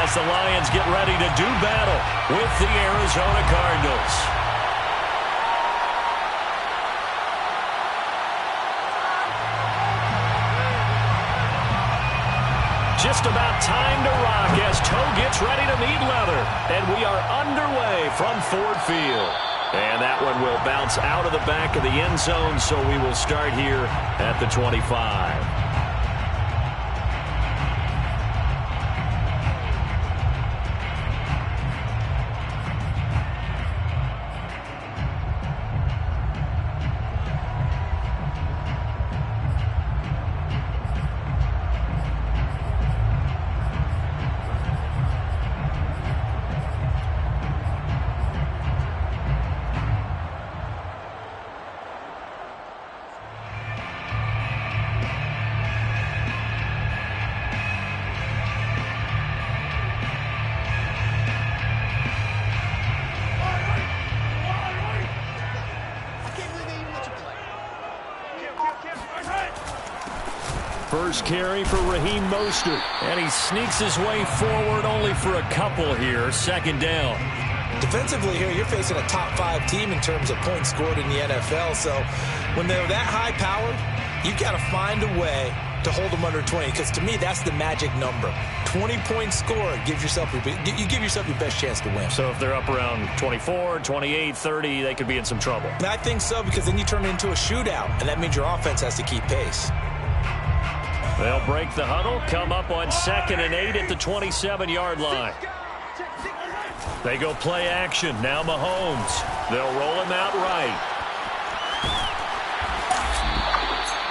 as the Lions get ready to do battle with the Arizona Cardinals. Just about time to rock as Toe gets ready to meet leather. And we are underway from Ford Field. And that one will bounce out of the back of the end zone, so we will start here at the 25. First carry for Raheem Mostert. And he sneaks his way forward only for a couple here. Second down. Defensively here, you're facing a top 5 team in terms of points scored in the NFL. So when they're that high powered, you've got to find a way to hold them under 20. Because to me, that's the magic number. 20 points scored gives yourself your best chance to win. So if they're up around 24, 28, 30, they could be in some trouble. And I think so, because then you turn it into a shootout. And that means your offense has to keep pace. They'll break the huddle, come up on 2nd and 8 at the 27-yard line. They go play action. Now Mahomes. They'll roll him out right.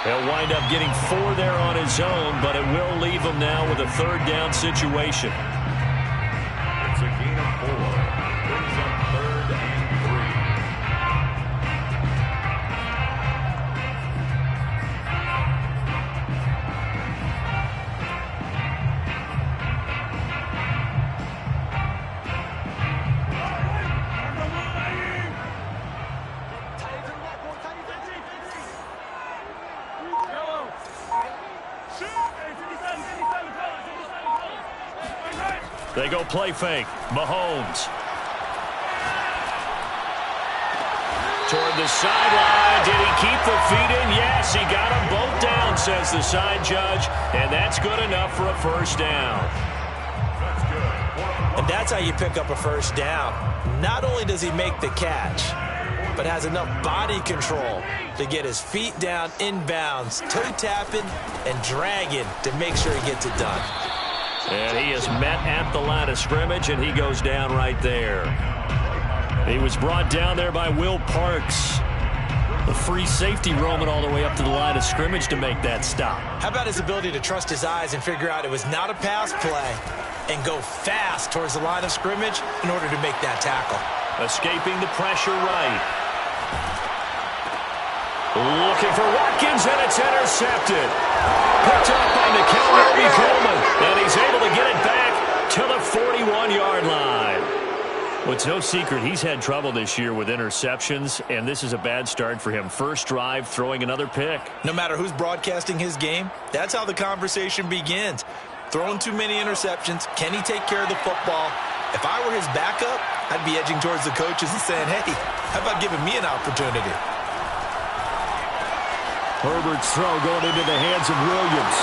He'll wind up getting 4 there on his own, but it will leave him now with a 3rd down situation. It's a gain of 4. Brings up 3rd and 3. They go play fake. Mahomes. Toward the sideline. Did he keep the feet in? Yes, he got them both down, says the side judge. And that's good enough for a first down. And that's how you pick up a first down. Not only does he make the catch, but has enough body control to get his feet down inbounds, toe tapping and dragging to make sure he gets it done. And he is met at the line of scrimmage, and he goes down right there. He was brought down there by Will Parks. The free safety roaming all the way up to the line of scrimmage to make that stop. How about his ability to trust his eyes and figure out it was not a pass play and go fast towards the line of scrimmage in order to make that tackle. Escaping the pressure right. Looking for Watkins, and it's intercepted. Picked up by Nikel Coleman, and he's able to get it back to the 41-yard line. Well, it's no secret he's had trouble this year with interceptions, and this is a bad start for him. First drive, throwing another pick. No matter who's broadcasting his game, that's how the conversation begins. Throwing too many interceptions, can he take care of the football? If I were his backup, I'd be edging towards the coaches and saying, hey, how about giving me an opportunity? Herbert's throw going into the hands of Williams.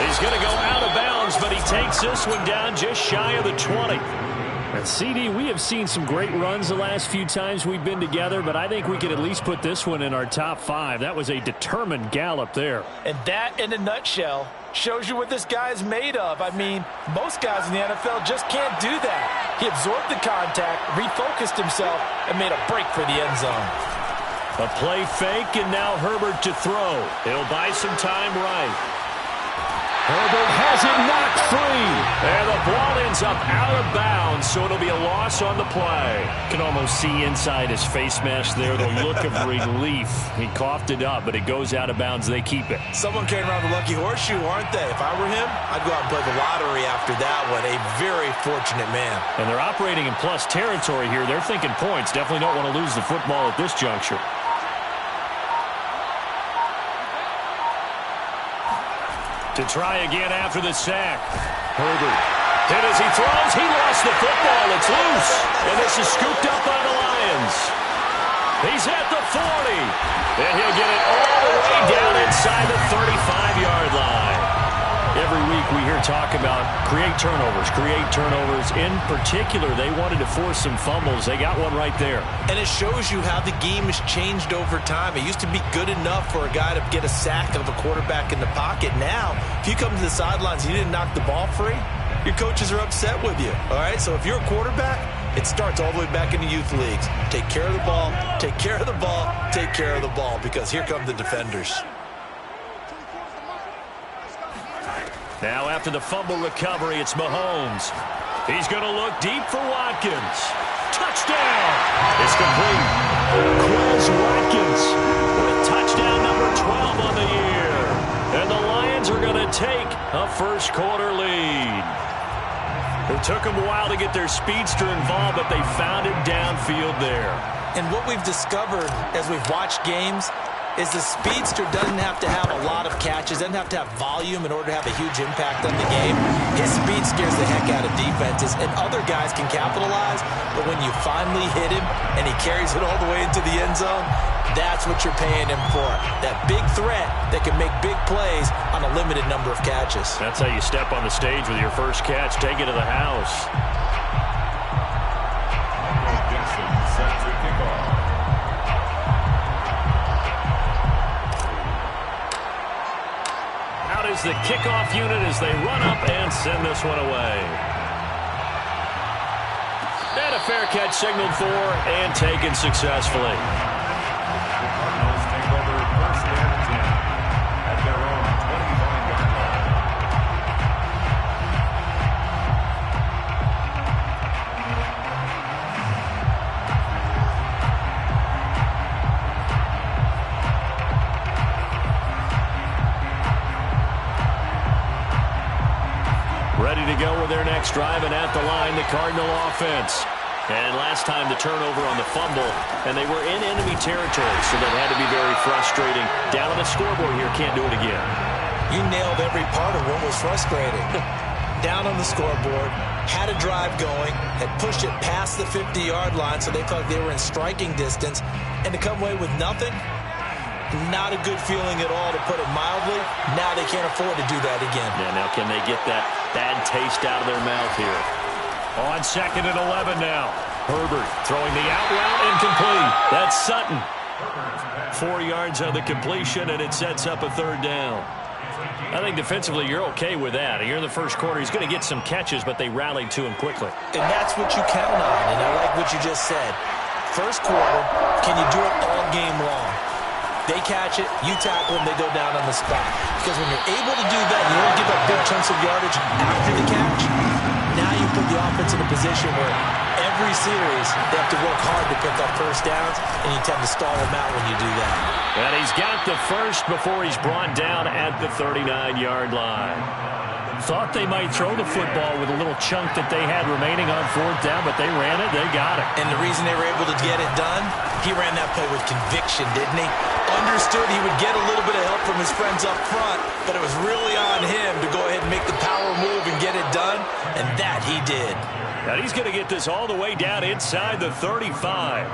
He's going to go out of bounds, but he takes this one down just shy of the 20. And CD, we have seen some great runs the last few times we've been together, but I think we could at least put this one in our top 5. That was a determined gallop there. And that, in a nutshell, shows you what this guy is made of. I mean, most guys in the NFL just can't do that. He absorbed the contact, refocused himself, and made a break for the end zone. A play fake, and now Herbert to throw. He'll buy some time right. Herbert has it knocked free. And the ball ends up out of bounds, so it'll be a loss on the play. You can almost see inside his face mask there the look of relief. He coughed it up, but it goes out of bounds. They keep it. Someone came around the lucky horseshoe, aren't they? If I were him, I'd go out and play the lottery after that one. A very fortunate man. And they're operating in plus territory here. They're thinking points. Definitely don't want to lose the football at this juncture. To try again after the sack. Herbert And as he throws, he lost the football. It's loose. And this is scooped up by the Lions. He's at the 40. And he'll get it all the way down inside the 35-yard line. Every week we hear talk about create turnovers. In particular, they wanted to force some fumbles. They got one right there. And it shows you how the game has changed over time. It used to be good enough for a guy to get a sack of a quarterback in the pocket. Now, if you come to the sidelines and you didn't knock the ball free, your coaches are upset with you. All right, so if you're a quarterback, it starts all the way back in the youth leagues. Take care of the ball, take care of the ball, take care of the ball, because here come the defenders. Now after the fumble recovery, it's Mahomes. He's going to look deep for Watkins. Touchdown! It's complete. Quez Watkins with touchdown number 12 on the year. And the Lions are going to take a first-quarter lead. It took them a while to get their speedster involved, but they found it downfield there. And what we've discovered as we've watched games is the speedster doesn't have to have a lot of catches, doesn't have to have volume in order to have a huge impact on the game. His speed scares the heck out of defenses, and other guys can capitalize, but when you finally hit him and he carries it all the way into the end zone, that's what you're paying him for. That big threat that can make big plays on a limited number of catches. That's how you step on the stage with your first catch. Take it to the house. Out is the kickoff unit as they run up and send this one away. And a fair catch signaled for and taken successfully. Cardinals take over first and 10 at their own 29-yard line. Ready to go with their next drive, and at the line, the Cardinal offense. And last time the turnover on the fumble, and they were in enemy territory, so that had to be very frustrating. Down on the scoreboard here, can't do it again. You nailed every part of what was frustrating. Down on the scoreboard, had a drive going, had pushed it past the 50-yard line, so they thought they were in striking distance, and to come away with nothing, not a good feeling at all, to put it mildly. Now they can't afford to do that again. Yeah, now can they get that bad taste out of their mouth here? On 2nd and 11 now. Herbert throwing the out route incomplete. That's Sutton. 4 yards on the completion, and it sets up a third down. I think defensively you're okay with that. Here in the first quarter, he's going to get some catches, but they rallied to him quickly. And that's what you count on, and I like what you just said. First quarter, can you do it all game long? They catch it, you tackle them, they go down on the spot. Because when you're able to do that, you don't give up big chunks of yardage after the catch. Now you put the offense in a position where every series they have to work hard to pick up first downs, and you tend to stall them out when you do that. And he's got the first before he's brought down at the 39-yard line. Thought they might throw the football with a little chunk that they had remaining on 4th down, but they ran it, they got it. And the reason they were able to get it done, he ran that play with conviction, didn't he? Understood he would get a little bit of help from his friends up front, but it was really on him to go ahead and make the power move and get it done, and that he did. Now he's going to get this all the way down inside the 35.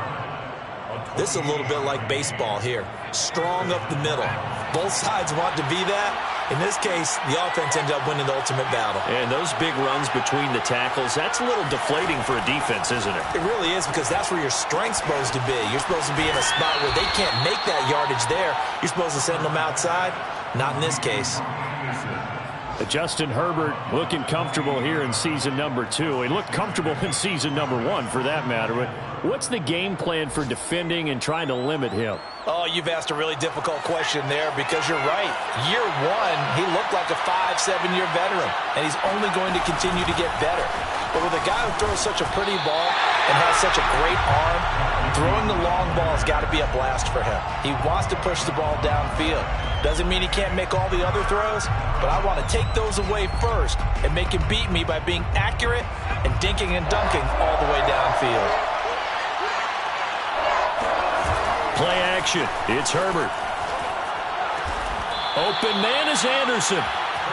This is a little bit like baseball here. Strong up the middle. Both sides want to be that. In this case, the offense ended up winning the ultimate battle. And those big runs between the tackles, that's a little deflating for a defense, isn't it? It really is, because that's where your strength's supposed to be. You're supposed to be in a spot where they can't make that yardage there. You're supposed to send them outside. Not in this case. Justin Herbert looking comfortable here in season number 2. He looked comfortable in season number 1, for that matter. But what's the game plan for defending and trying to limit him? Oh, you've asked a really difficult question there, because you're right. Year 1, he looked like a 5-7-year veteran, and he's only going to continue to get better. But with a guy who throws such a pretty ball and has such a great arm, throwing the long ball has got to be a blast for him. He wants to push the ball downfield. Doesn't mean he can't make all the other throws, but I want to take those away first and make him beat me by being accurate and dinking and dunking all the way downfield. Play action. It's Herbert. Open man is Anderson.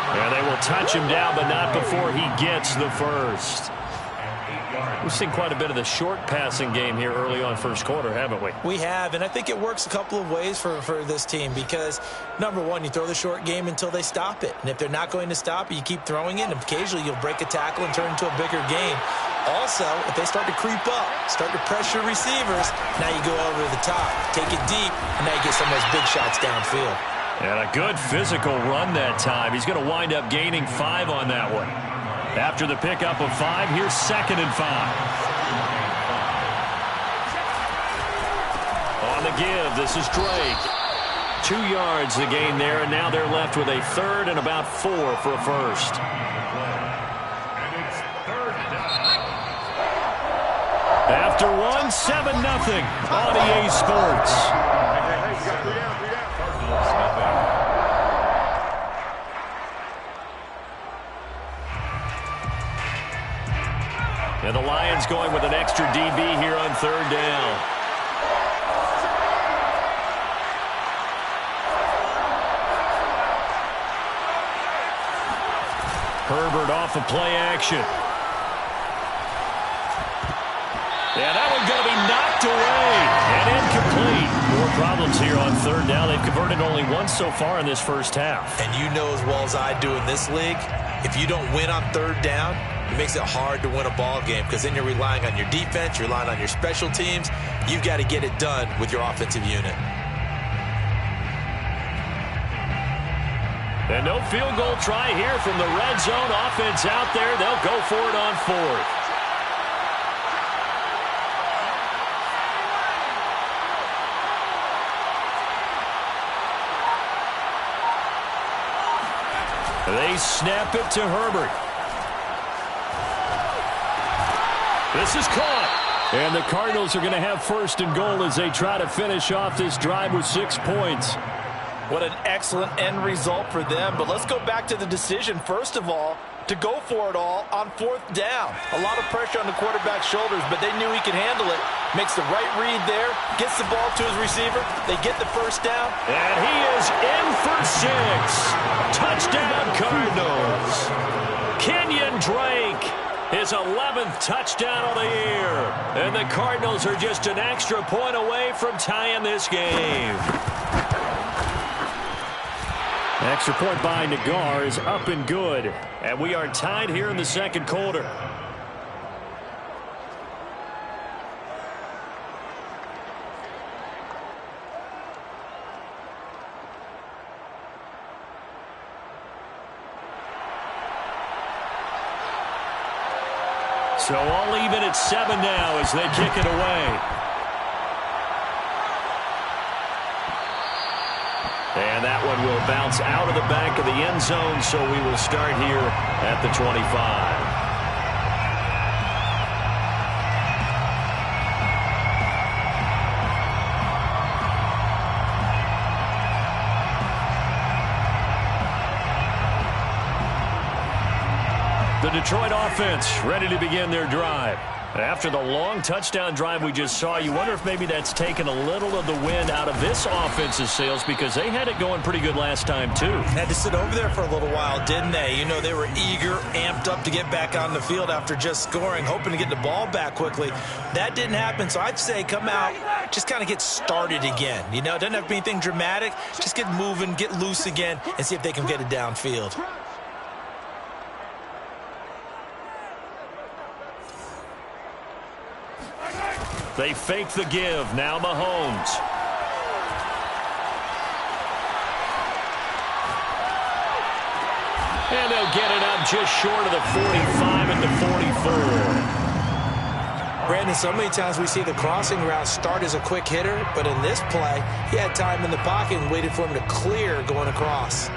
And they will touch him down, but not before he gets the first. We've seen quite a bit of the short passing game here early on first quarter, haven't we? We have, and I think it works a couple of ways for this team because, number one, you throw the short game until they stop it. And if they're not going to stop it, you keep throwing it, and occasionally you'll break a tackle and turn into a bigger game. Also, if they start to creep up, start to pressure receivers, now you go over the top, take it deep, and now you get some of those big shots downfield. And a good physical run that time. He's going to wind up gaining 5 on that one. After the pickup of 5, here's 2nd and 5. On the give, this is Drake. 2 yards the gain there, and now they're left with a 3rd and about 4 for a first. After 1, 7-0 on EA Sports. And the Lions going with an extra DB here on 3rd down. Herbert off of play action. Yeah, that one's going to be knocked away and incomplete. More problems here on 3rd down. They've converted only once so far in this first half. And you know as well as I do in this league, if you don't win on 3rd down, it makes it hard to win a ball game because then you're relying on your defense, you're relying on your special teams. You've got to get it done with your offensive unit. And no field goal try here from the red zone. Offense out there. They'll go for it on 4th. They snap it to Herbert. This is caught. And the Cardinals are going to have 1st and goal as they try to finish off this drive with 6 points. What an excellent end result for them. But let's go back to the decision, first of all, to go for it all on 4th down. A lot of pressure on the quarterback's shoulders, but they knew he could handle it. Makes the right read there, gets the ball to his receiver. They get the 1st down. And he is in for 6. Touchdown, Cardinals. Kenyon Drake, his 11th touchdown of the year. And the Cardinals are just an extra point away from tying this game. Extra point by Nagar is up and good. And we are tied here in the 2nd quarter. So all even at 7 now as they kick it away. And that one will bounce out of the back of the end zone, so we will start here at the 25. The Detroit offense ready to begin their drive. After the long touchdown drive we just saw, you wonder if maybe that's taken a little of the wind out of this offense's sails because they had it going pretty good last time, too. Had to sit over there for a little while, didn't they? You know, they were eager, amped up to get back on the field after just scoring, hoping to get the ball back quickly. That didn't happen, so I'd say come out, just kind of get started again. You know, it doesn't have to be anything dramatic. Just get moving, get loose again, and see if they can get it downfield. They fake the give. Now Mahomes. And they'll get it up just short of the 45 at the 44. Brandon, so many times we see the crossing route start as a quick hitter, but in this play, he had time in the pocket and waited for him to clear going across.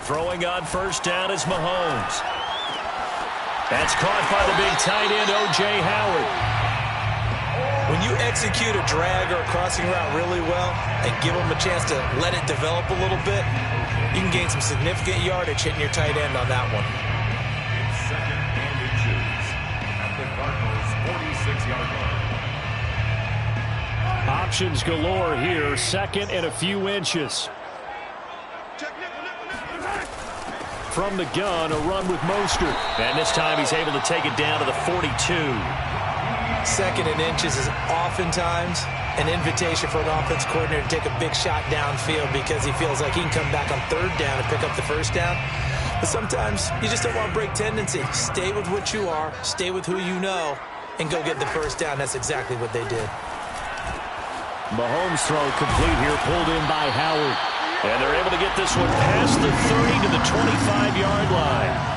Throwing on 1st down is Mahomes. That's caught by the big tight end, O.J. Howard. When you execute a drag or a crossing route really well and give them a chance to let it develop a little bit, you can gain some significant yardage hitting your tight end on that one. It's second and inches at the Cardinals' 46-yard line. Options galore here. Second and a few inches. From the gun, a run with Mostert. And this time he's able to take it down to the 42. Second and inches is oftentimes an invitation for an offense coordinator to take a big shot downfield because he feels like he can come back on third down and pick up the first down. But sometimes you just don't want to break tendency. Stay with what you are, stay with who you know, and go get the first down. That's exactly what they did. Mahomes' throw complete here, pulled in by Howard. And they're able to get this one past the 30 to the 25-yard line.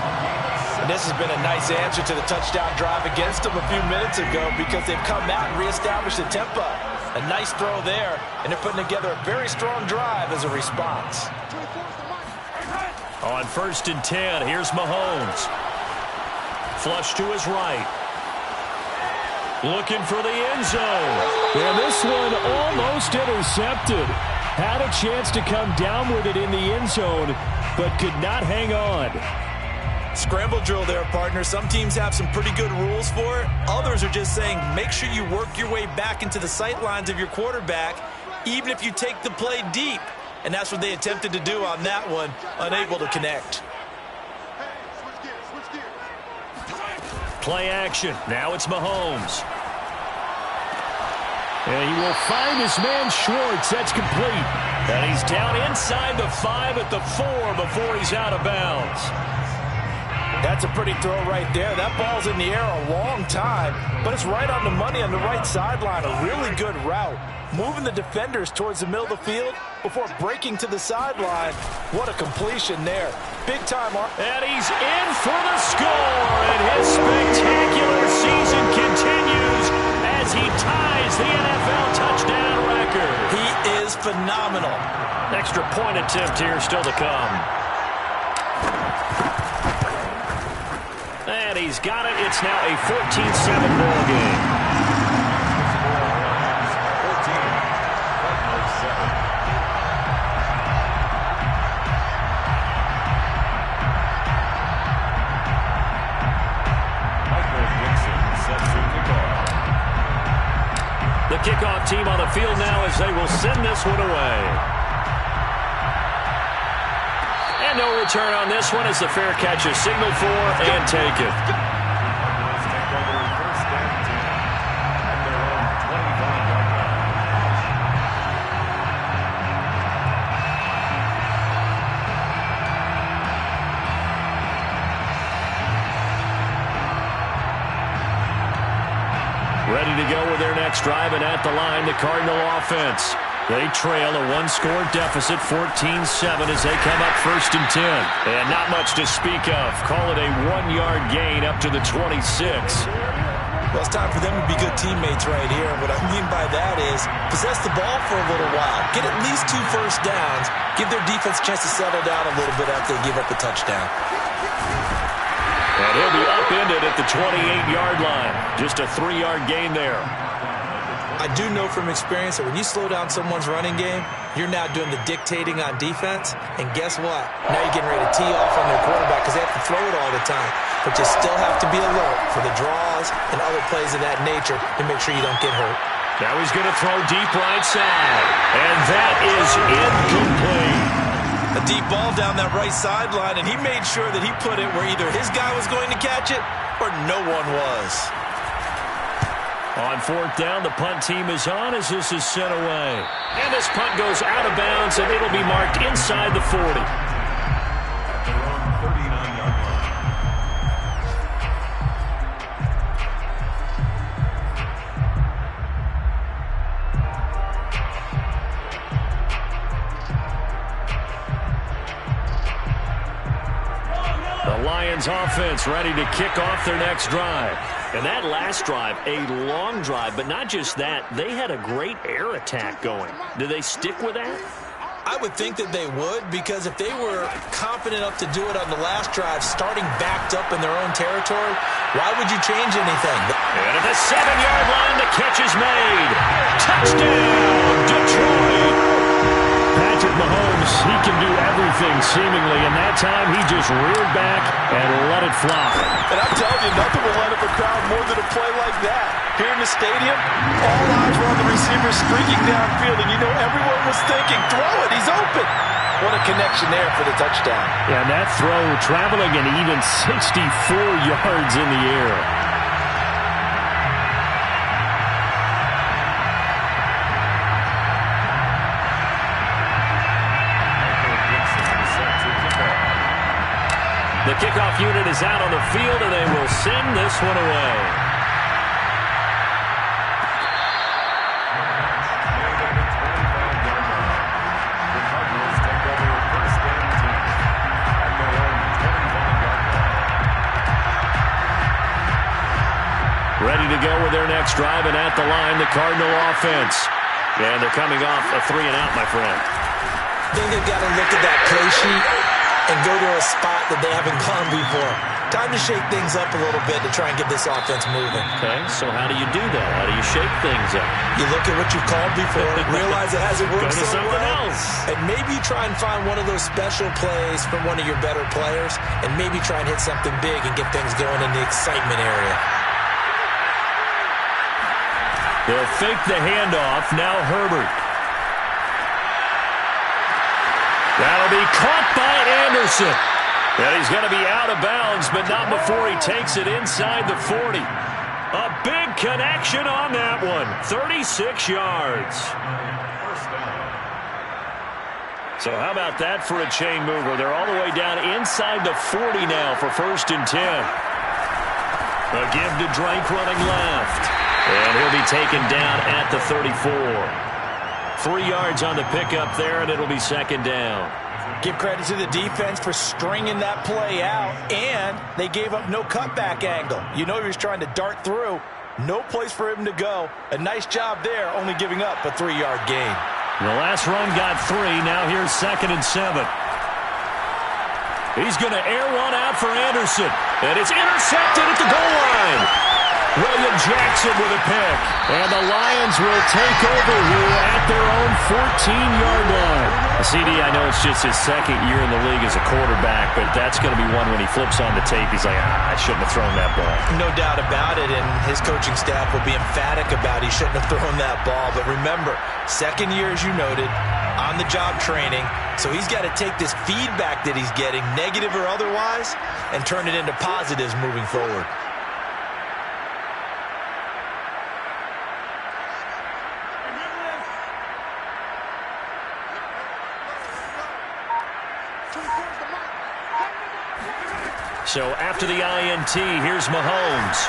And this has been a nice answer to the touchdown drive against them a few minutes ago because they've come out and reestablished the tempo. A nice throw there, and they're putting together a very strong drive as a response. On 1st and 10, here's Mahomes. Flush to his right. Looking for the end zone. And this one almost intercepted. Had a chance to come down with it in the end zone, but could not hang on. Scramble drill there, partner. Some teams have some pretty good rules for it. Others are just saying make sure you work your way back into the sight lines of your quarterback, even if you take the play deep. And that's what they attempted to do on that one, unable to connect. Play action. Now it's Mahomes. And he will find his man Schwartz. That's complete. And he's down inside the 5 at the 4 before he's out of bounds. That's a pretty throw right there. That ball's in the air a long time, but it's right on the money on the right sideline. A really good route. Moving the defenders towards the middle of the field before breaking to the sideline. What a completion there. Big time. And he's in for the score. And his spectacular season continues as he ties the NFL touchdown record. He is phenomenal. Extra point attempt here still to come. And he's got it. It's now a 14-7 ball game. The kickoff team on the field now as they will send this one away. And no return on this one as the fair catch is signaled for and taken. Cardinals take over 1st and 10 at their own 25-yard line. Ready to go with their next drive, and at the line, the Cardinal offense. They trail a one-score deficit, 14-7, as they come up 1st and 10. And not much to speak of. Call it a 1-yard gain up to the 26. Well, it's time for them to be good teammates right here. What I mean by that is possess the ball for a little while. Get at least 2 first downs. Give their defense a chance to settle down a little bit after they give up a touchdown. And he'll be upended at the 28-yard line. Just a 3-yard gain there. I do know from experience that when you slow down someone's running game, you're now doing the dictating on defense. And guess what? Now you're getting ready to tee off on their quarterback because they have to throw it all the time. But you still have to be alert for the draws and other plays of that nature to make sure you don't get hurt. Now he's going to throw deep right side. And that is incomplete. A deep ball down that right sideline, and he made sure that he put it where either his guy was going to catch it or no one was. On 4th down, the punt team is on as this is sent away. And this punt goes out of bounds, and it'll be marked inside the 40. At their own 39-yard line. The Lions offense ready to kick off their next drive. And that last drive, a long drive, but not just that. They had a great air attack going. Do they stick with that? I would think that they would, because if they were confident enough to do it on the last drive, starting backed up in their own territory, why would you change anything? And at the 7-yard line, the catch is made. Touchdown, Detroit! Patrick Mahomes, he can do everything seemingly, and that time he just reared back and let it fly. And I'm telling you, nothing will light up a crowd more than a play like that. Here in the stadium, all eyes were on the receiver streaking downfield, and you know everyone was thinking, throw it, he's open. What a connection there for the touchdown. Yeah, and that throw traveling an even 64 yards in the air. The kickoff unit is out on the field, and they will send this one away. The Cardinals take over first and 10 at their own 25-yard line. Ready to go with their next drive, and at the line, the Cardinal offense. And they're coming off a 3-and-out, my friend. I think they've got to look at that play sheet and go to a spot that they haven't gone before. Time to shake things up a little bit to try and get this offense moving. Okay, so how do you do that? How do you shake things up? You look at what you've called before, realize it hasn't worked Go to so something well, else. and maybe try and find one of those special plays from one of your better players, and maybe try and hit something big and get things going in the excitement area. They'll fake the handoff. Now Herbert. That'll be caught by Anderson. And he's going to be out of bounds, but not before he takes it inside the 40. A big connection on that one. 36 yards. So how about that for a chain mover? They're all the way down inside the 40 now for first and 10. A give to Drake running left. And he'll be taken down at the 34. 3 yards on the pickup there, and it'll be second down. Give credit to the defense for stringing that play out, and they gave up no cutback angle. You know he was trying to dart through. No place for him to go. A nice job there, only giving up a 3-yard gain. The last run got 3. Now here's second and 7. He's going to air one out for Anderson, and it's intercepted at the goal line. William Jackson with a pick. And the Lions will take over here at their own 14-yard line. CD, I know it's just his second year in the league as a quarterback, but that's going to be one when he flips on the tape, he's like, I shouldn't have thrown that ball. No doubt about it, and his coaching staff will be emphatic about he shouldn't have thrown that ball. But remember, second year, as you noted, on-the-job training, so he's got to take this feedback that he's getting, negative or otherwise, and turn it into positives moving forward. So after the INT, here's Mahomes.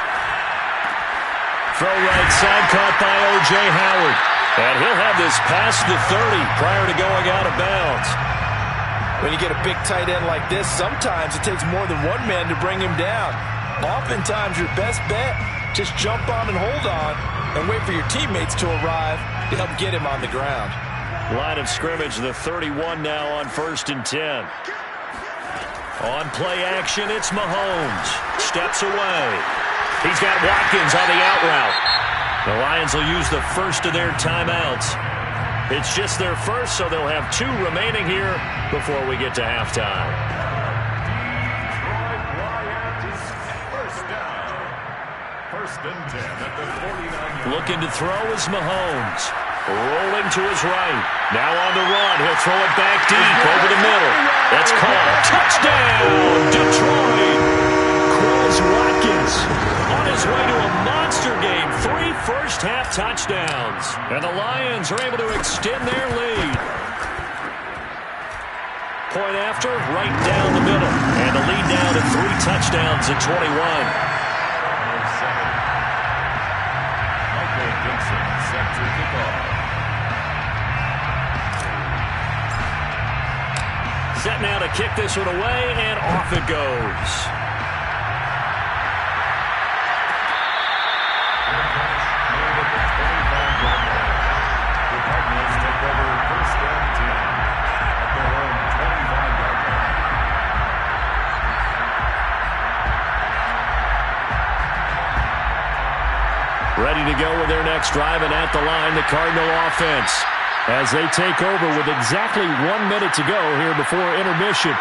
Throw right side, caught by O.J. Howard. And he'll have this past the 30 prior to going out of bounds. When you get a big tight end like this, sometimes it takes more than one man to bring him down. Oftentimes, your best bet, just jump on and hold on and wait for your teammates to arrive to help get him on the ground. Line of scrimmage, the 31 now on first and 10. On play action, it's Mahomes. Steps away. He's got Watkins on the out route. The Lions will use the first of their timeouts. It's just their first, so they'll have 2 remaining here before we get to halftime. Detroit Lions first down. First and 10 at the 49-yard. Looking to throw is Mahomes. Rolling to his right. Now on the run. He'll throw it back deep over the middle. That's caught. Touchdown, Detroit. Quez Watkins on his way to a monster game. 3 first-half touchdowns. And the Lions are able to extend their lead. Point after, right down the middle. And the lead down to 3 touchdowns at 21. Michael Dixon set to kick off. Set now to kick this one away, and off it goes. The Cardinals take over first and 10. ready to go with their next drive, and at the line, the Cardinal offense, as they take over with exactly 1 minute to go here before intermission.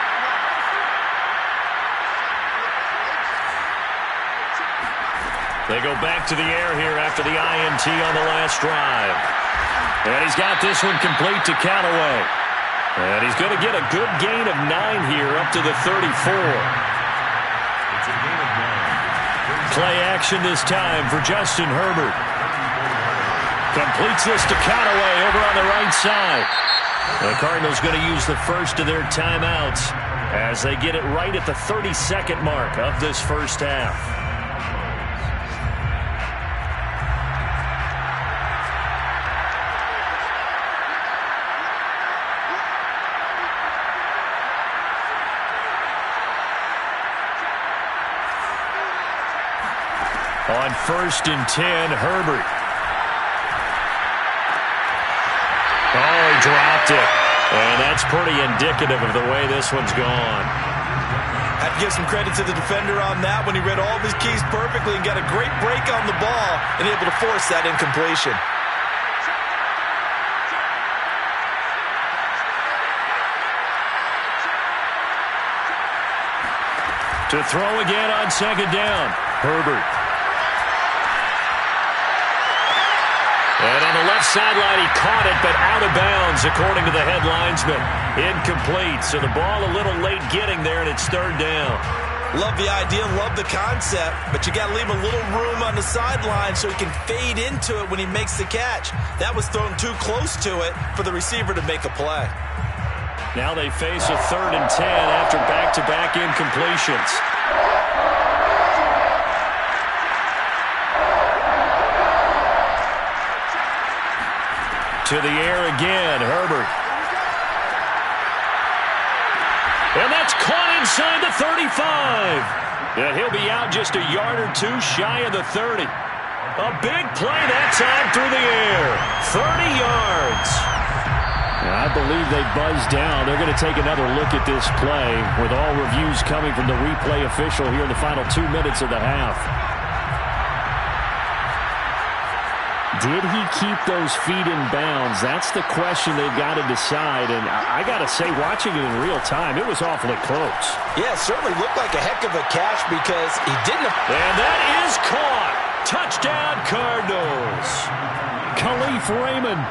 They go back to the air here after the INT on the last drive. And he's got this one complete to Callaway. And he's going to get a good gain of 9 here up to the 34. It's a gain of 9. Play action this time for Justin Herbert. Completes this to Callaway over on the right side. The Cardinals going to use the first of their timeouts as they get it right at the 32nd mark of this first half. On 1st and 10, Herbert. Oh, he dropped it. And that's pretty indicative of the way this one's gone. Have to give some credit to the defender on that when he read all of his keys perfectly and got a great break on the ball and able to force that incompletion. To throw again on 2nd down, Herbert. And on the left sideline, he caught it, but out of bounds, according to the head linesman. Incomplete, so the ball a little late getting there, and it's 3rd down. Love the idea, love the concept, but you got to leave a little room on the sideline so he can fade into it when he makes the catch. That was thrown too close to it for the receiver to make a play. Now they face a 3rd and 10 after back-to-back incompletions. To the air again, Herbert. And that's caught inside the 35. And he'll be out just a yard or two shy of the 30. A big play that time through the air. 30 yards. I believe they buzzed down. They're going to take another look at this play with all reviews coming from the replay official here in the final 2 minutes of the half. Did he keep those feet in bounds? That's the question they've got to decide. And I got to say, watching it in real time, it was awfully close. Yeah, it certainly looked like a heck of a catch because he didn't. And that is caught. Touchdown, Cardinals. Khalif Raymond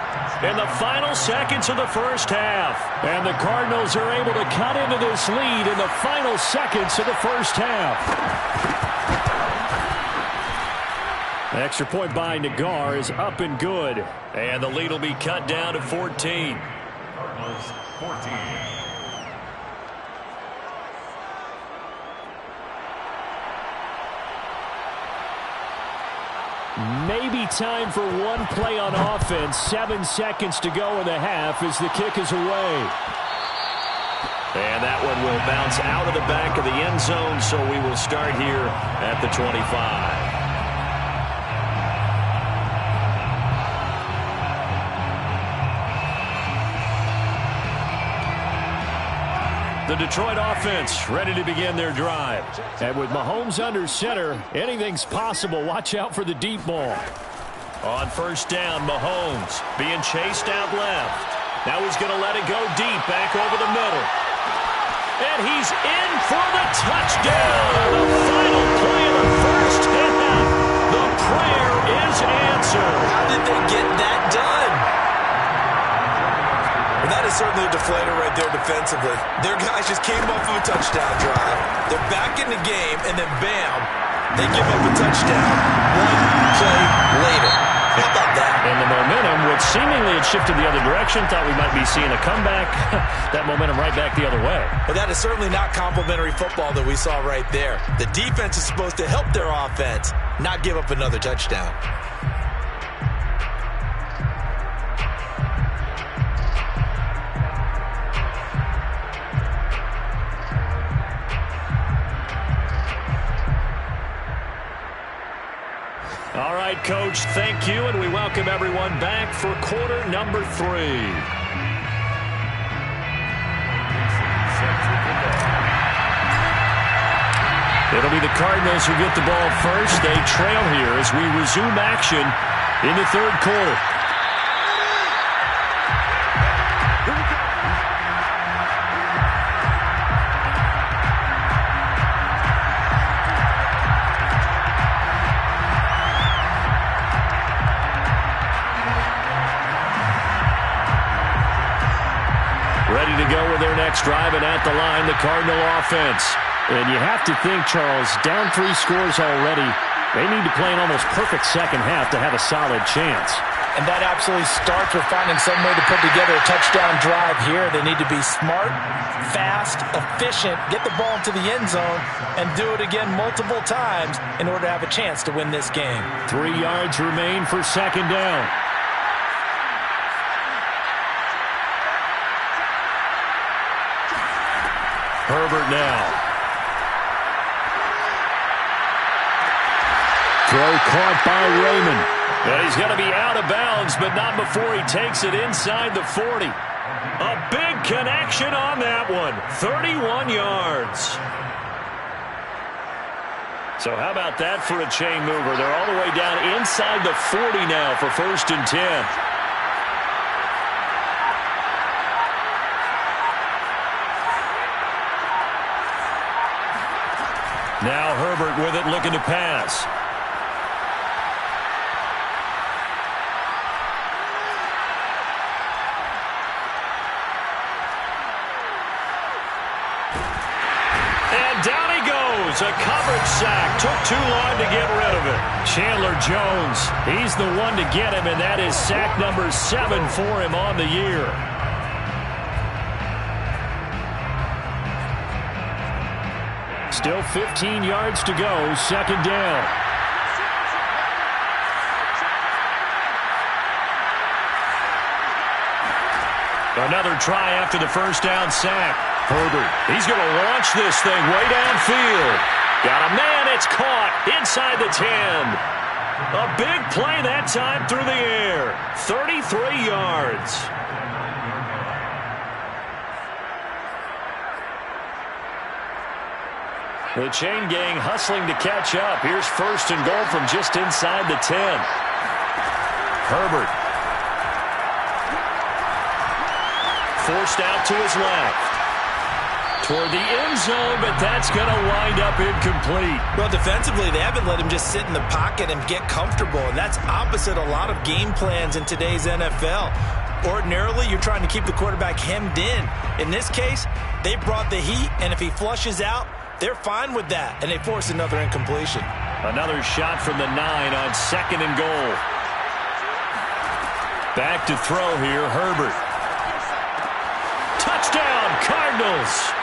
in the final seconds of the first half. And the Cardinals are able to cut into this lead in the final seconds of the first half. Extra point by Nagar is up and good. And the lead will be cut down to 14. Cardinals 14. Maybe time for one play on offense. 7 seconds to go in the half as the kick is away. And that one will bounce out of the back of the end zone, so we will start here at the 25. The Detroit offense ready to begin their drive. And with Mahomes under center, anything's possible. Watch out for the deep ball. On 1st down, Mahomes being chased out left. Now he's going to let it go deep, back over the middle. And he's in for the touchdown. The final play of the first half. The prayer is answered. How did they get that done? Well, that is certainly a deflator right there defensively. Their guys just came off of a touchdown drive. They're back in the game, and then bam, they give up a touchdown 1 play later. How about that? And the momentum, which seemingly had shifted the other direction, thought we might be seeing a comeback. That momentum right back the other way. But that is certainly not complimentary football that we saw right there. The defense is supposed to help their offense, not give up another touchdown. All right, Coach, thank you, and we welcome everyone back for quarter number 3. It'll be the Cardinals who get the ball first. They trail here as we resume action in the third quarter. Ready to go with their next drive, and at the line, the Cardinal offense. And you have to think, Charles, down 3 scores already. They need to play an almost perfect second half to have a solid chance. And that absolutely starts with finding some way to put together a touchdown drive here. They need to be smart, fast, efficient, get the ball into the end zone, and do it again multiple times in order to have a chance to win this game. 3 yards remain for second down. Herbert now. Throw caught by Raymond. And he's going to be out of bounds, but not before he takes it inside the 40. A big connection on that one. 31 yards. So how about that for a chain mover? They're all the way down inside the 40 now for 1st and 10. Now Herbert with it, looking to pass. And down he goes. A coverage sack. Took too long to get rid of it. Chandler Jones, he's the one to get him, and that is sack number 7 for him on the year. Still 15 yards to go, second down. Another try after the first down sack. Herbert, he's going to launch this thing way downfield. Got a man, it's caught inside the 10. A big play that time through the air. 33 yards. The chain gang hustling to catch up. Here's 1st and goal from just inside the 10. Herbert. Forced out to his left. Toward the end zone, but that's going to wind up incomplete. Well, defensively, they haven't let him just sit in the pocket and get comfortable, and that's opposite a lot of game plans in today's NFL. Ordinarily, you're trying to keep the quarterback hemmed in. In this case, they brought the heat, and if he flushes out, they're fine with that, and they force another incompletion. Another shot from the 9 on 2nd and goal. Back to throw here, Herbert. Touchdown, Cardinals!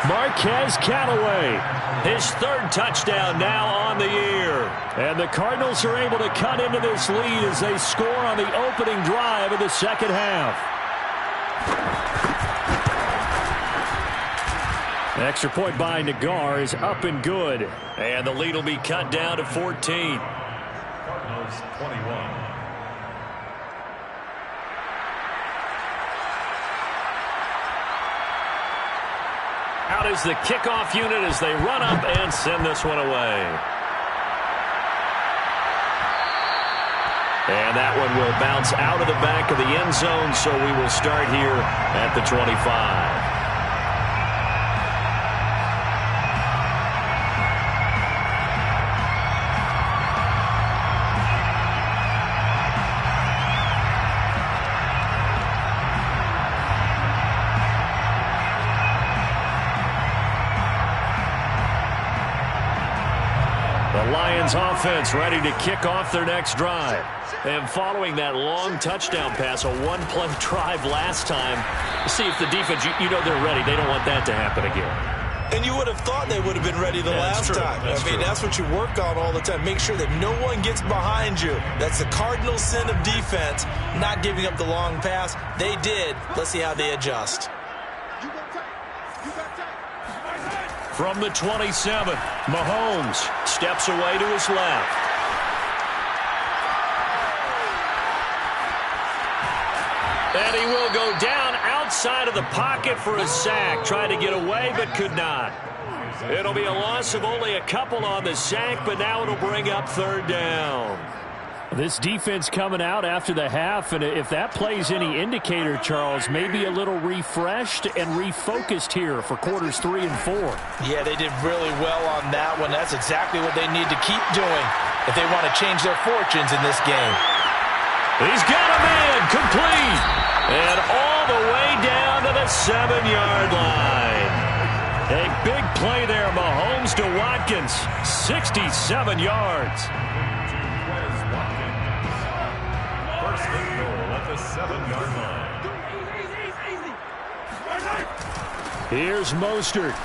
Marquez Callaway, his 3rd touchdown now on the year. And the Cardinals are able to cut into this lead as they score on the opening drive of the second half. Extra point by Nagar is up and good. And the lead will be cut down to 14. Cardinals 21. Out is the kickoff unit as they run up and send this one away. And that one will bounce out of the back of the end zone, so we will start here at the 25. Lions offense ready to kick off their next drive. And following that long touchdown pass, a one-play drive last time, see if the defense, you know they're ready. They don't want that to happen again. And you would have thought they would have been ready the last time. That's what you work on all the time. Make sure that no one gets behind you. That's the cardinal sin of defense, not giving up the long pass. They did. Let's see how they adjust. From the 27, Mahomes steps away to his left. And he will go down outside of the pocket for a sack. Tried to get away, but could not. It'll be a loss of only a couple on the sack, but now it'll bring up third down. This defense coming out after the half, and if that plays any indicator, Charles, maybe a little refreshed and refocused here for quarters 3 and 4. Yeah, they did really well on that one. That's exactly what they need to keep doing if they want to change their fortunes in this game. He's got a man, complete, and all the way down to the 7-yard line. A big play there, Mahomes to Watkins, 67 yards. First and goal at the 7-yard line. Here's Mostert.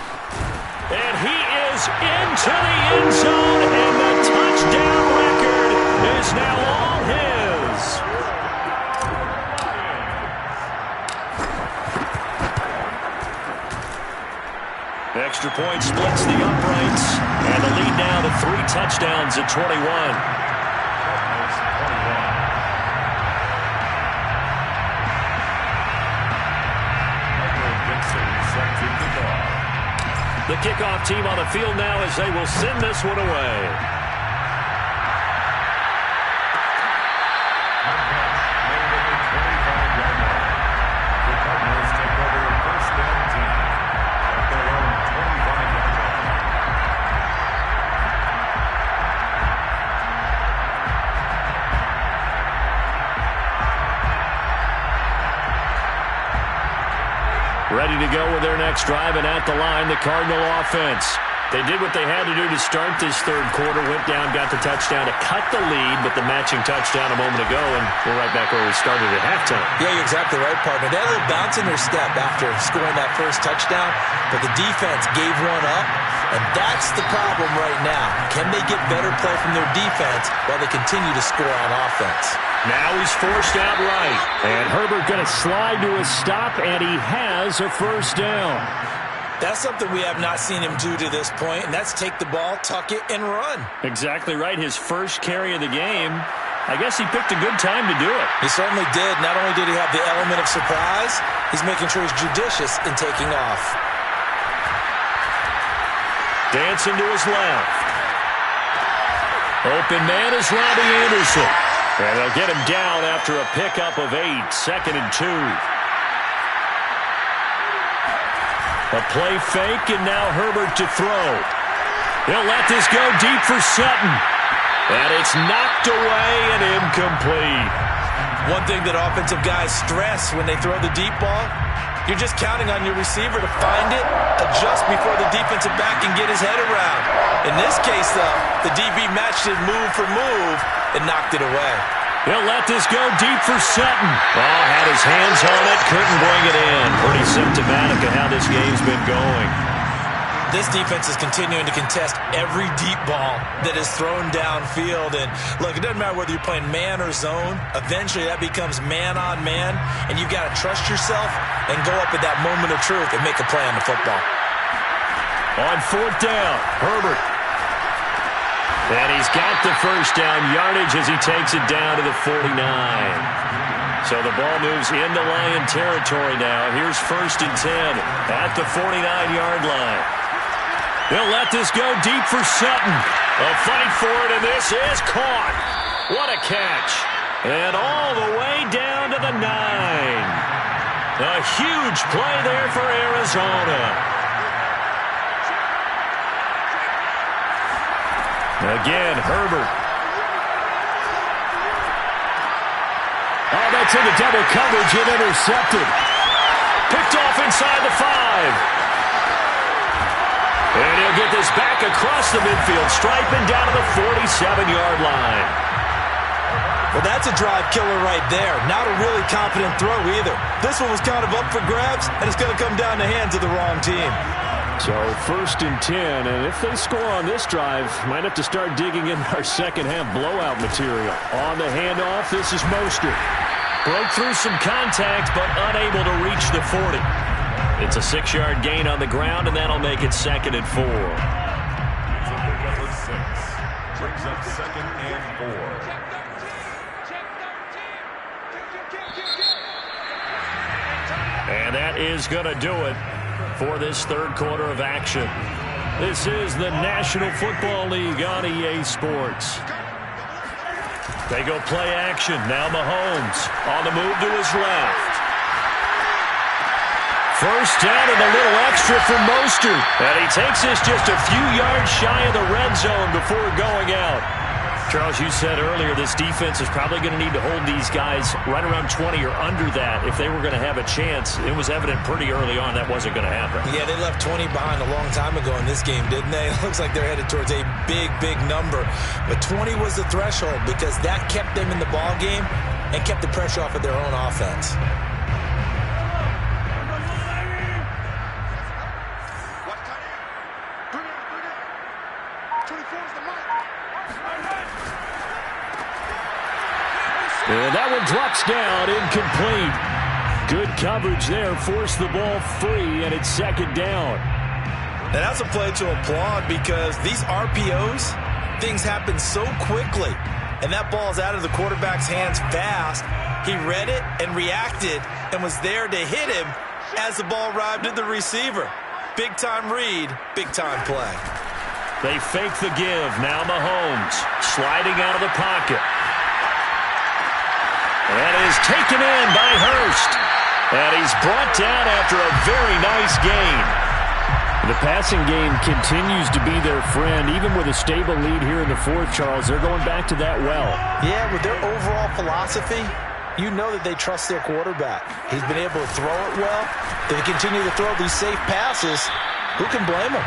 And he is into the end zone, and the touchdown record is now all his. Extra point splits the uprights, and the lead now to 3 touchdowns at 21. The kickoff team on the field now as they will send this one away. The Cardinals take over first and 10 at their own 25-yard line. Ready to go with their next drive, and at the line, the Cardinal offense. They did what they had to do to start this third quarter, went down, got the touchdown to cut the lead, but the matching touchdown a moment ago, and we're right back where we started at halftime. Yeah, you're exactly right, partner. They had a little bounce in their step after scoring that first touchdown, but the defense gave one up, and that's the problem right now. Can they get better play from their defense while they continue to score on offense? Now he's forced out right. And Herbert going to slide to a stop, and he has a first down. That's something we have not seen him do to this point, and that's take the ball, tuck it, and run. Exactly right. His first carry of the game. I guess he picked a good time to do it. He certainly did. Not only did he have the element of surprise, he's making sure he's judicious in taking off. Dancing to his left. Open man is Robbie Anderson. And they'll get him down after a pickup of 8, 2nd and 2. A play fake, and now Herbert to throw. He'll let this go deep for Sutton. And it's knocked away and incomplete. One thing that offensive guys stress when they throw the deep ball, you're just counting on your receiver to find it, adjust before the defensive back can get his head around. In this case, though, the DB matched it move for move and knocked it away. He'll let this go deep for Sutton. Oh, had his hands on it, couldn't bring it in. Pretty symptomatic of how this game's been going. This defense is continuing to contest every deep ball that is thrown downfield. And look, it doesn't matter whether you're playing man or zone. Eventually, that becomes man on man, and you've got to trust yourself and go up at that moment of truth and make a play on the football. On 4th down, Herbert. And he's got the first down yardage as he takes it down to the 49. So the ball moves into Lion territory now. Here's 1st and 10 at the 49-yard line. He'll let this go deep for Sutton. A fight for it, and this is caught. What a catch. And all the way down to the 9. A huge play there for Arizona. Again, Herbert. Oh, that's into double coverage and intercepted. Picked off inside the 5. And he'll get this back across the midfield stripe and down to the 47-yard line. Well, that's a drive killer right there. Not a really confident throw either. This one was kind of up for grabs, and it's going to come down the hands of the wrong team. So 1st and 10, and if they score on this drive, might have to start digging in our second-half blowout material. On the handoff, this is Mostert. Broke through some contact, but unable to reach the 40. It's a 6-yard gain on the ground, and that'll make it 2nd and 4. It's a pickup of 6. Brings up 2nd and 4. And And that is going to do it for this third quarter of action. This is the National Football League on EA Sports. They go play action. Now Mahomes on the move to his left. First down and a little extra for Mostert. And he takes this just a few yards shy of the red zone before going out. Charles, you said earlier this defense is probably going to need to hold these guys right around 20 or under that if they were going to have a chance. It was evident pretty early on that wasn't going to happen. Yeah, they left 20 behind a long time ago in this game, didn't they? It looks like they're headed towards a big, big number. But 20 was the threshold because that kept them in the ball game and kept the pressure off of their own offense. And that one drops down, incomplete. Good coverage there, forced the ball free, and it's second down. And that's a play to applaud because these RPOs, things happen so quickly. And that ball's out of the quarterback's hands fast. He read it and reacted and was there to hit him as the ball arrived at the receiver. Big-time read, big-time play. They fake the give. Now Mahomes sliding out of the pocket. And is taken in by Hurst. And he's brought down after a very nice gain. The passing game continues to be their friend. Even with a stable lead here in the fourth, Charles, they're going back to that well. Yeah, with their overall philosophy, you know that they trust their quarterback. He's been able to throw it well. They continue to throw these safe passes. Who can blame them?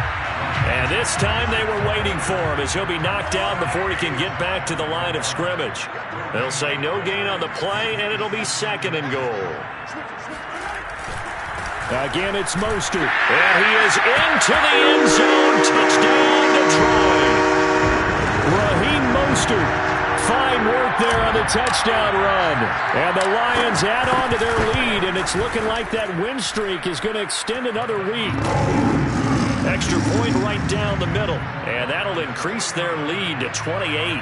And this time they were waiting for him as he'll be knocked down before he can get back to the line of scrimmage. They'll say no gain on the play, and it'll be second and goal. Again, it's Mostert. And he is into the end zone. Touchdown, Detroit. Raheem Mostert. Fine work there on the touchdown run. And the Lions add on to their lead, and it's looking like that win streak is going to extend another week. Extra point right down the middle, and that'll increase their lead to 28.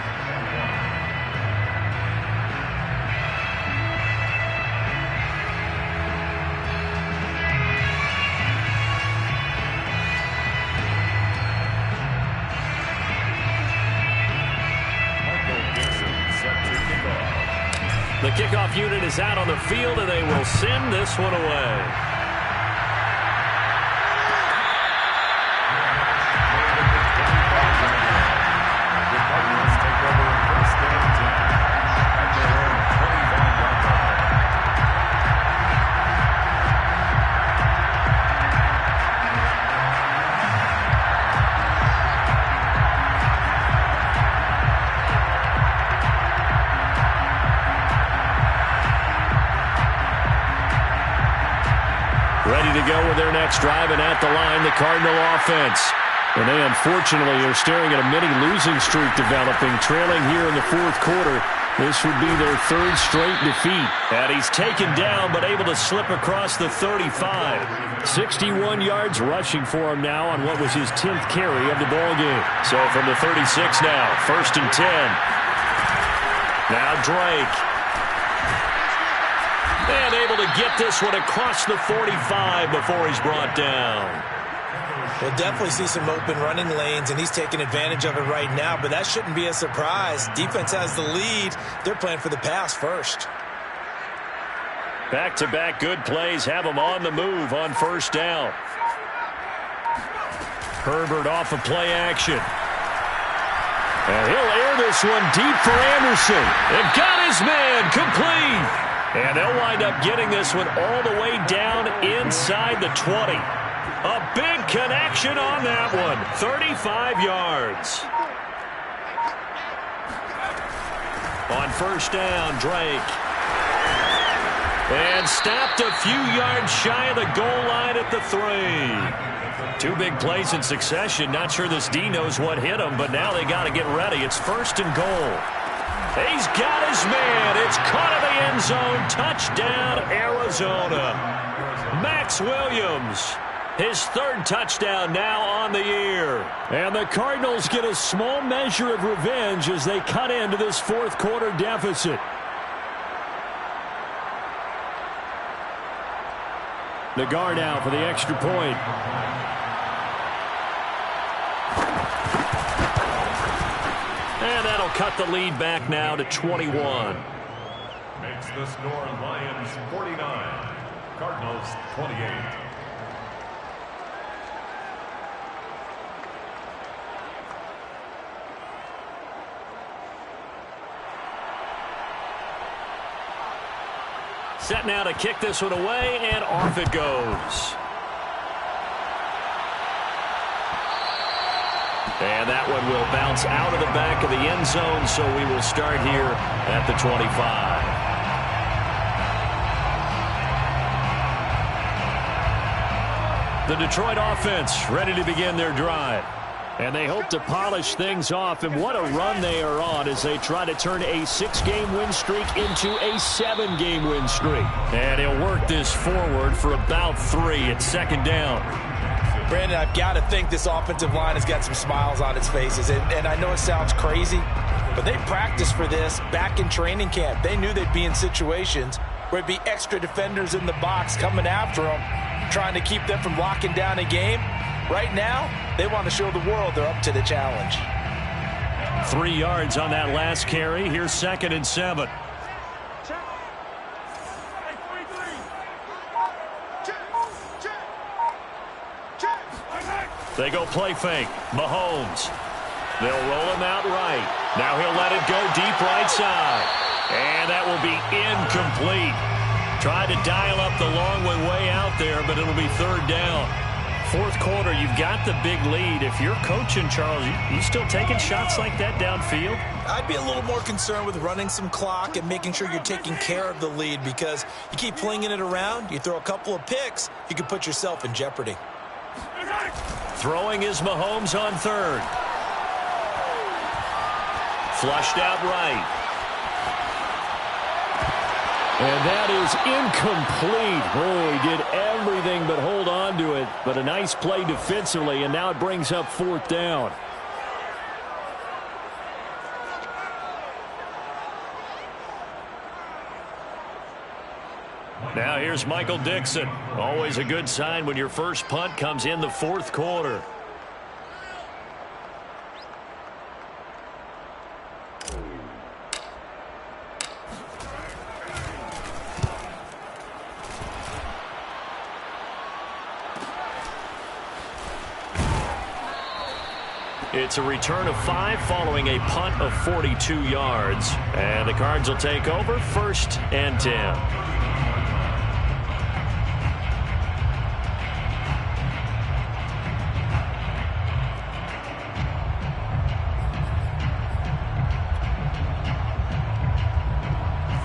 The kickoff unit is out on the field, and they will send this one away. Ready to go with their next drive, and at the line, the Cardinal offense. And they unfortunately are staring at a mini losing streak developing, trailing here in the fourth quarter. This would be their third straight defeat. And he's taken down, but able to slip across the 35. 61 yards rushing for him now on what was his 10th carry of the ballgame. So from the 36 now, 1st and 10. Now Drake. And able to get this one across the 45 before he's brought down. We'll definitely see some open running lanes, and he's taking advantage of it right now, but that shouldn't be a surprise. Defense has the lead. They're playing for the pass first. Back-to-back good plays have him on the move on first down. Herbert off of play action. And he'll air this one deep for Anderson. And got his man complete. And they'll wind up getting this one all the way down inside the 20. A big connection on that one. 35 yards. On first down, Drake. And stopped a few yards shy of the goal line at the 3. Two big plays in succession. Not sure this D knows what hit him, but now they got to get ready. It's 1st and goal. He's got his man. It's caught in the end zone. Touchdown, Arizona. Max Williams, his 3rd touchdown now on the year. And the Cardinals get a small measure of revenge as they cut into this fourth quarter deficit. The guard out for the extra point. And that'll cut the lead back now to 21. Makes the score Lions 49, Cardinals 28. Set now to kick this one away, and off it goes. And that one will bounce out of the back of the end zone, so we will start here at the 25. The Detroit offense ready to begin their drive. And they hope to polish things off, and what a run they are on as they try to turn a 6-game win streak into a 7-game win streak. And he'll work this forward for about 3 at second down. Brandon, I've got to think this offensive line has got some smiles on its faces. And I know it sounds crazy, but they practiced for this back in training camp. They knew they'd be in situations where it'd be extra defenders in the box coming after them, trying to keep them from locking down a game. Right now, they want to show the world they're up to the challenge. 3 yards on that last carry. Here's 2nd and 7. They go play fake. Mahomes. They'll roll him out right. Now he'll let it go deep right side. And that will be incomplete. Tried to dial up the long one way out there, but it'll be 3rd down. 4th quarter, you've got the big lead. If you're coaching, Charles, you still taking shots like that downfield? I'd be a little more concerned with running some clock and making sure you're taking care of the lead, because you keep flinging it around, you throw a couple of picks, you can put yourself in jeopardy. Throwing is Mahomes on 3rd. Flushed out right. And that is incomplete. Oh, he did everything but hold on to it. But a nice play defensively, and now it brings up 4th down. Now here's Michael Dixon. Always a good sign when your first punt comes in the 4th quarter. It's a return of 5 following a punt of 42 yards. And the Cards will take over 1st and 10.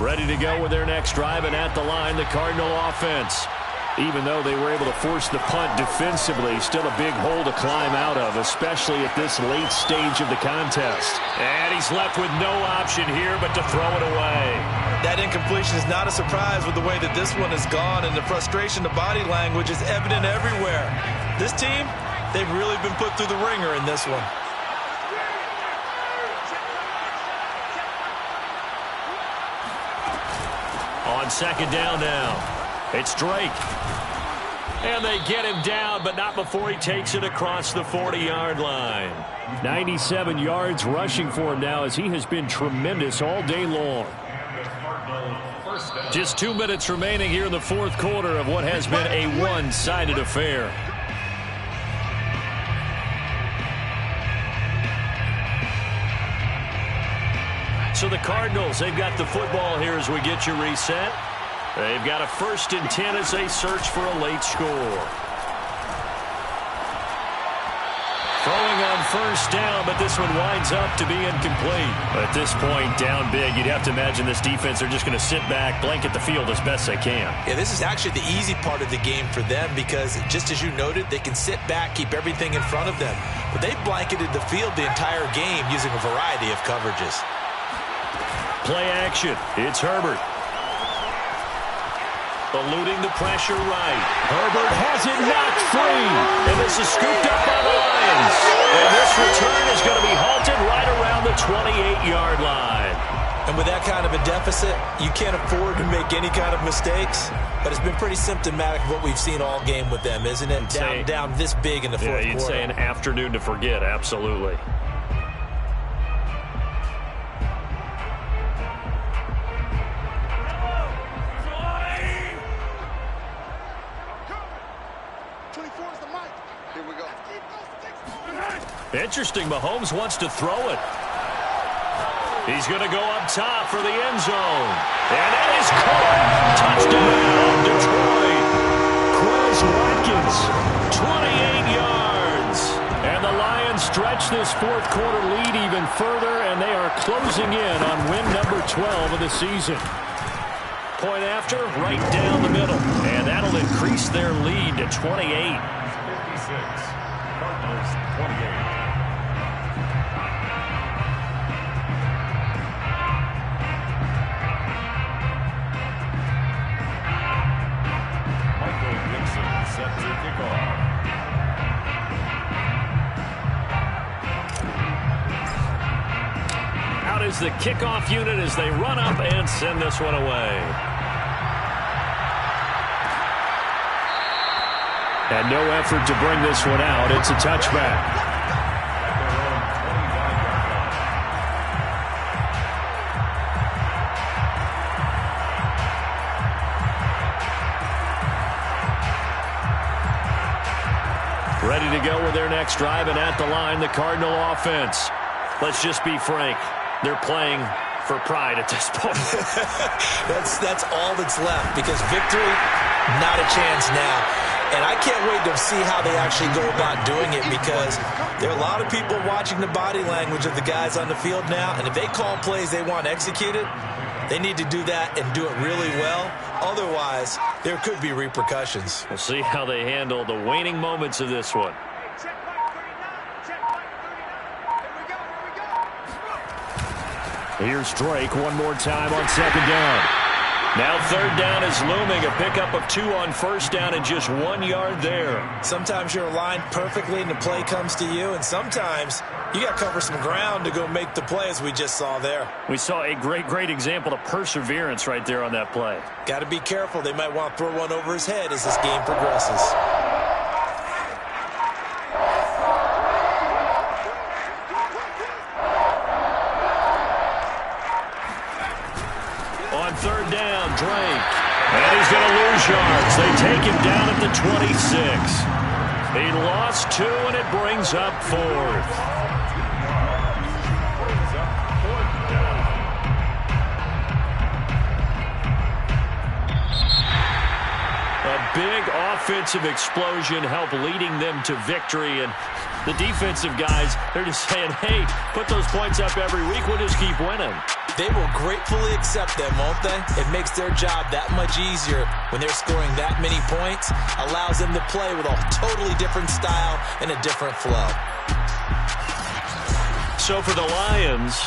Ready to go with their next drive, and at the line, the Cardinal offense. Even though they were able to force the punt defensively, still a big hole to climb out of, especially at this late stage of the contest. And he's left with no option here but to throw it away. That incompletion is not a surprise with the way that this one has gone, and the frustration, the body language is evident everywhere. This team, they've really been put through the ringer in this one. On 2nd down now, it's Drake. And they get him down, but not before he takes it across the 40-yard line. 97 yards rushing for him now, as he has been tremendous all day long. Just 2 minutes remaining here in the 4th quarter of what has been a one-sided affair. So the Cardinals, they've got the football here as we get you reset. They've got a 1st and 10 as they search for a late score. Throwing on 1st down, but this one winds up to be incomplete. At this point, down big, you'd have to imagine this defense are just going to sit back, blanket the field as best they can. Yeah, this is actually the easy part of the game for them, because just as you noted, they can sit back, keep everything in front of them. But they've blanketed the field the entire game using a variety of coverages. Play action. It's Herbert. Eluding the pressure right. Herbert has it knocked free. And this is scooped up by the Lions. And this return is going to be halted right around the 28-yard line. And with that kind of a deficit, you can't afford to make any kind of mistakes. But it's been pretty symptomatic of what we've seen all game with them, isn't it? Down this big in the fourth quarter. Yeah, you'd say an afternoon to forget, absolutely. Interesting, Mahomes wants to throw it. He's going to go up top for the end zone. And it is caught. Touchdown, Detroit. Quez Watkins, 28 yards. And the Lions stretch this fourth quarter lead even further, and they are closing in on win number 12 of the season. Point after, right down the middle. And that'll increase their lead to 28. 56. Cardinals 28. Set to kick off. Out is the kickoff unit as they run up and send this one away. And no effort to bring this one out. It's a touchback. Ready to go with their next drive, and at the line, the Cardinal offense. Let's just be frank. They're playing for pride at this point. That's all that's left, because victory, not a chance now. And I can't wait to see how they actually go about doing it, because there are a lot of people watching the body language of the guys on the field now, and if they call plays they want executed, they need to do that and do it really well. Otherwise, there could be repercussions. We'll see how they handle the waning moments of this one. Here's Drake one more time on second down. Now third down is looming. A pickup of 2 on first down and just 1 yard there. Sometimes you're aligned perfectly and the play comes to you, and sometimes you got to cover some ground to go make the play, as we just saw there. We saw a great example of perseverance right there on that play. Got to be careful. They might want to throw one over his head as this game progresses. On third down, Drake. And he's going to lose yards. They take him down at the 26. He lost 2, and it brings up 4th. A big offensive explosion helped leading them to victory, and the defensive guys, they're just saying, hey, put those points up every week, we'll just keep winning. They will gratefully accept them, won't they? It makes their job that much easier when they're scoring that many points. Allows them to play with a totally different style and a different flow. So for the Lions,